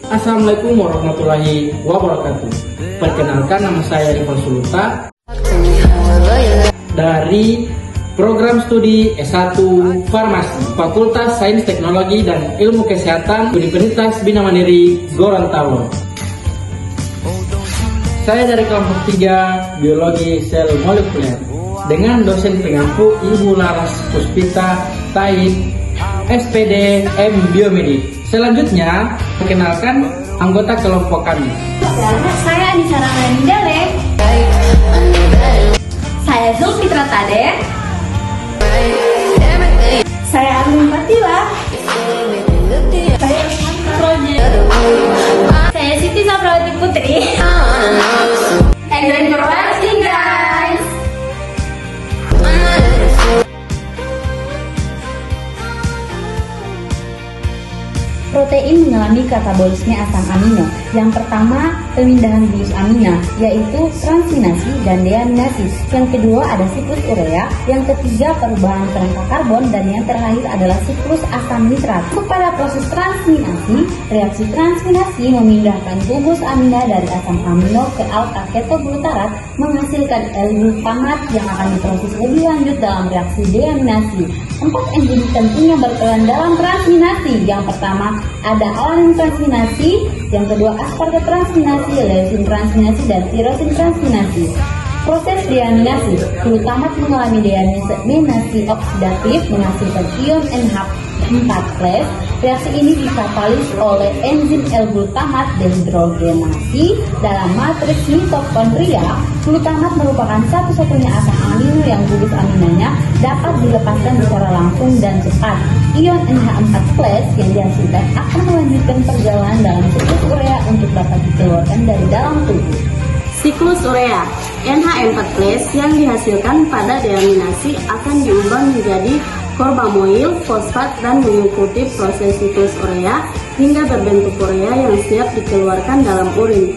Assalamualaikum warahmatullahi wabarakatuh. Perkenalkan, nama saya Rifan Suluta dari program studi S1 Farmasi Fakultas Sains Teknologi dan Ilmu Kesehatan Universitas Bina Mandiri Gorontalo. Saya dari kelompok 3 Biologi Sel Molekuler dengan dosen pengampu Ibu Laras Puspita Taib, SPD M Biomedik. Selanjutnya, perkenalkan anggota kelompok kami. Saya Anissa Rahmani Dale. Saya Zulfitra Tade. Saya Armin Fatila. Saya Project. Saya Siti Saprawati Putri. Enjoy your watching, guys. Protein mengalami katabolisme asam amino. Yang pertama, pemindahan gulus amina, yaitu transminasi dan deaminasi. Yang kedua ada siklus urea. Yang ketiga perubahan kerangka karbon, dan yang terakhir adalah siklus asam nitrat. Pada proses transminasi, reaksi transminasi memindahkan gugus amina dari asam amino ke alfa ketoglutarat menghasilkan L-glutamat yang akan diproses lebih lanjut dalam reaksi deaminasi. 4 enzim penting yang berperan dalam transminasi. Yang pertama ada alanin transminasi, yang kedua aspartat transminasi, leucin transminasi, dan tirosin transminasi. Proses deaminasi, glutamat mengalami deaminasi oksidatif menghasilkan ion NH4+. Reaksi ini dikatalis oleh enzim L-glutamat dehidrogenasi dalam matriks mitokondria. Glutamat merupakan satu-satunya asam amino yang gugus aminanya dapat dilepaskan secara langsung dan cepat. Ion NH4+ yang dihasilkan akan melanjutkan perjalanan dalam siklus urea untuk dapat dikeluarkan dari dalam tubuh. Siklus urea, NH4+ yang dihasilkan pada deaminasi akan diubah menjadi korbamoil, fosfat, dan mengikuti proses siklus urea hingga berbentuk urea yang siap dikeluarkan dalam urin.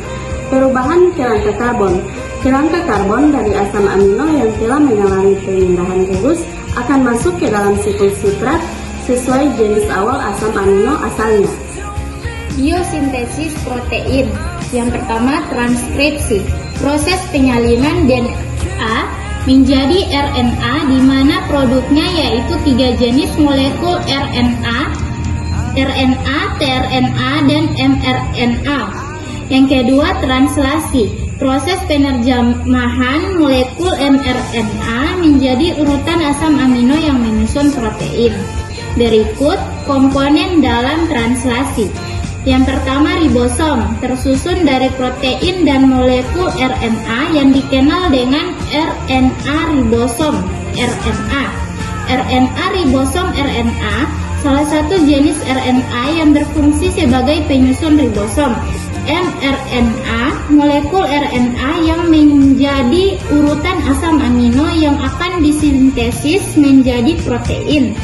Perubahan kerangka karbon. Kerangka karbon dari asam amino yang telah mengalami pemindahan gugus akan masuk ke dalam siklus sitrat sesuai jenis awal asam amino asalnya. Biosintesis protein. Yang pertama transkripsi, proses penyalinan DNA menjadi RNA di mana produknya yaitu 3 jenis molekul RNA, tRNA, dan mRNA. Yang kedua translasi, proses penerjemahan molekul mRNA menjadi urutan asam amino yang menyusun protein. Berikut komponen dalam translasi. Yang pertama ribosom, tersusun dari protein dan molekul RNA yang dikenal dengan RNA ribosom RNA. RNA ribosom RNA salah satu jenis RNA yang berfungsi sebagai penyusun ribosom. mRNA, molekul RNA yang menjadi urutan asam amino yang akan disintesis menjadi protein.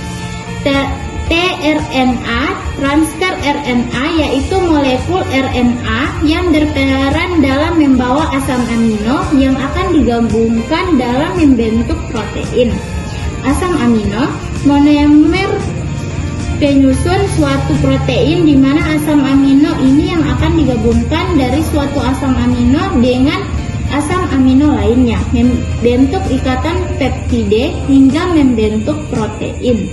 tRNA, transfer RNA, yaitu molekul RNA yang berperan dalam membawa asam amino yang akan digabungkan dalam membentuk protein. Asam amino, monomer penyusun suatu protein di mana asam amino ini yang akan digabungkan dari suatu asam amino dengan asam amino lainnya, membentuk ikatan peptide hingga membentuk protein.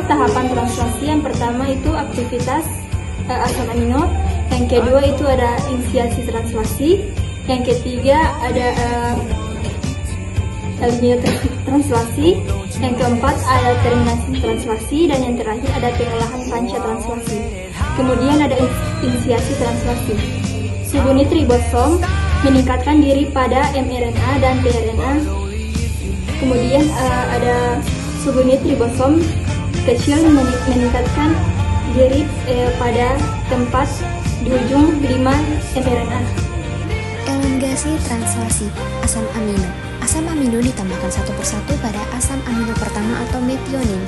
Tahapan translasi yang pertama itu aktivitas asam amino, yang kedua itu ada inisiasi translasi, yang ketiga ada linear translasi, yang keempat ada terminasi translasi, dan yang terakhir ada pengolahan panca translasi. Kemudian ada inisiasi translasi. Subunit ribosom meningkatkan diri pada mRNA dan tRNA. Kemudian ada subunit ribosom kecil meningkatkan diri pada tempat di ujung 5 mRNA. Elongasi translasi asam amino. Asam amino ditambahkan satu persatu pada asam amino pertama atau metionin.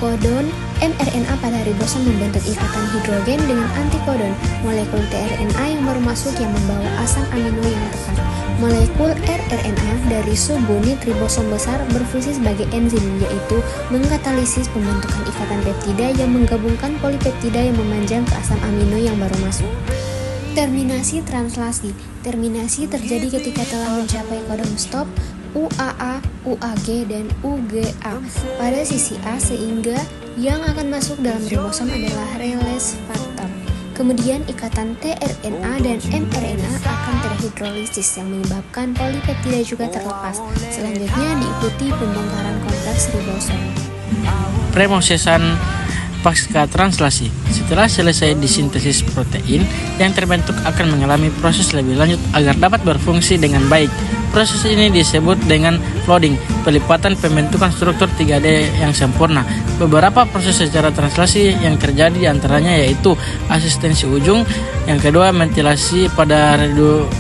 Kodon mRNA pada ribosom membentuk ikatan hidrogen dengan antikodon molekul tRNA yang baru masuk yang membawa asam amino yang tepat. Molekul rRNA dari subunit ribosom besar berfungsi sebagai enzim, yaitu mengkatalisis pembentukan ikatan peptida yang menggabungkan polipeptida yang memanjang ke asam amino yang baru masuk. Terminasi translasi. Terminasi terjadi ketika telah mencapai codon stop UAA, UAG, dan UGA pada sisi A, sehingga yang akan masuk dalam ribosom adalah release factor. Kemudian ikatan tRNA dan mRNA akan terhidrolisis yang menyebabkan polipeptida juga terlepas. Selanjutnya diikuti pembongkaran kompleks ribosom. Premosesan pasca translasi. Setelah selesai disintesis, protein yang terbentuk akan mengalami proses lebih lanjut agar dapat berfungsi dengan baik. Proses ini disebut dengan folding, pelipatan pembentukan struktur 3D yang sempurna. Beberapa proses secara translasi yang terjadi diantaranya yaitu asistensi ujung, yang kedua mentilasi pada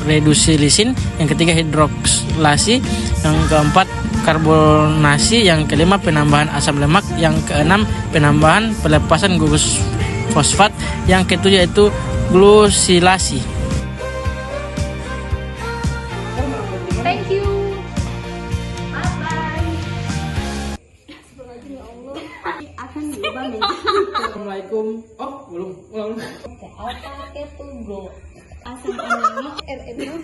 reduksi lisin, yang ketiga hidroksilasi, yang keempat karbonasi, yang kelima penambahan asam lemak, yang keenam penambahan pelepasan gugus fosfat, yang ketujuh yaitu glusilasi. Thank you. Akan diubah menjadi Assalamualaikum. Oh, belum. Oke, alpha ketugo. Asam amino RNA